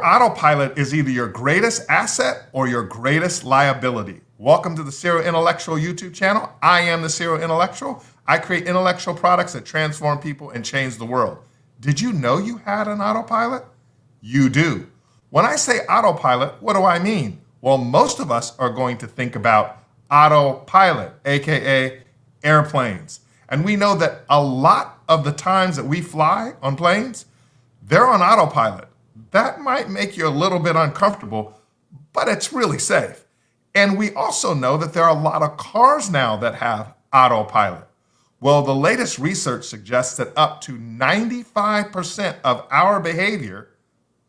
Your autopilot is either your greatest asset or your greatest liability. Welcome to the Serial Intellectual YouTube channel. I am the Serial Intellectual. I create intellectual products that transform people and change the world. Did you know you had an autopilot? You do. When I say autopilot, what do I mean? Well, most of us are going to think about autopilot, aka airplanes. And we know that a lot of the times that we fly on planes, they're on autopilot. That might make you a little bit uncomfortable, but it's really safe. And we also know that there are a lot of cars now that have autopilot. Well, the latest research suggests that up to 95% of our behavior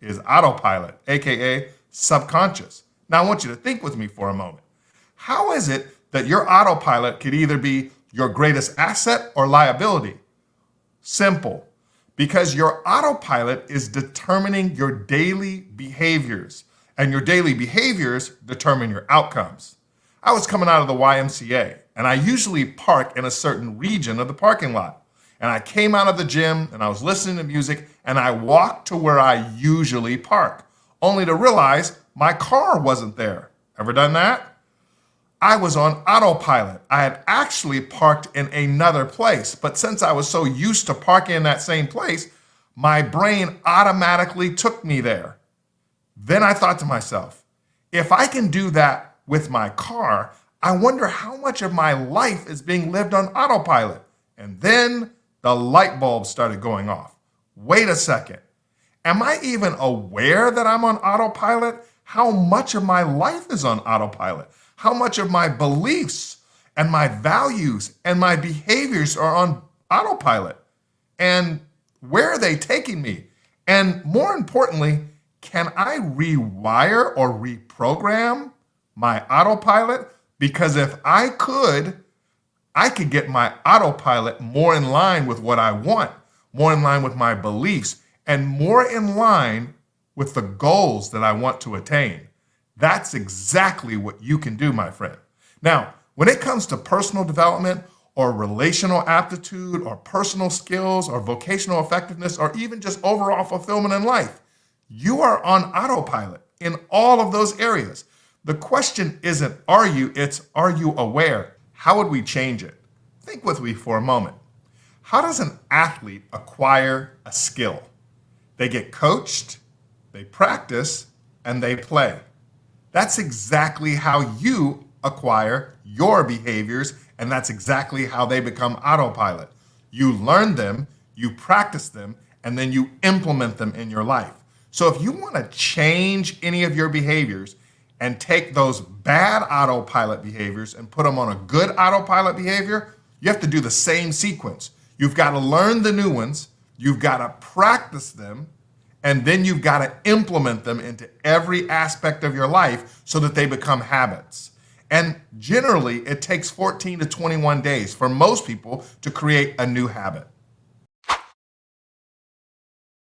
is autopilot, aka subconscious. Now I want you to think with me for a moment. How is it that your autopilot could either be your greatest asset or liability? Simple. Because your autopilot is determining your daily behaviors, and your daily behaviors determine your outcomes. I was coming out of the YMCA, and I usually park in a certain region of the parking lot. And I came out of the gym, and I was listening to music, and I walked to where I usually park, only to realize my car wasn't there. Ever done that? I was on autopilot. I had actually parked in another place, but since I was so used to parking in that same place, my brain automatically took me there. Then I thought to myself, if I can do that with my car, I wonder how much of my life is being lived on autopilot. And then the light bulb started going off. Wait a second. Am I even aware that I'm on autopilot? How much of my life is on autopilot? How much of my beliefs and my values and my behaviors are on autopilot? And where are they taking me? And more importantly, can I rewire or reprogram my autopilot? Because if I could get my autopilot more in line with what I want, more in line with my beliefs, and more in line with the goals that I want to attain. That's exactly what you can do, my friend. Now, when it comes to personal development or relational aptitude or personal skills or vocational effectiveness or even just overall fulfillment in life, you are on autopilot in all of those areas. The question isn't are you, it's are you aware? How would we change it? Think with me for a moment. How does an athlete acquire a skill? They get coached, they practice, and they play. That's exactly how you acquire your behaviors, and that's exactly how they become autopilot. You learn them, you practice them, and then you implement them in your life. So if you want to change any of your behaviors and take those bad autopilot behaviors and put them on a good autopilot behavior, you have to do the same sequence. You've got to learn the new ones, you've got to practice them, and then you've got to implement them into every aspect of your life so that they become habits. And generally, it takes 14 to 21 days for most people to create a new habit.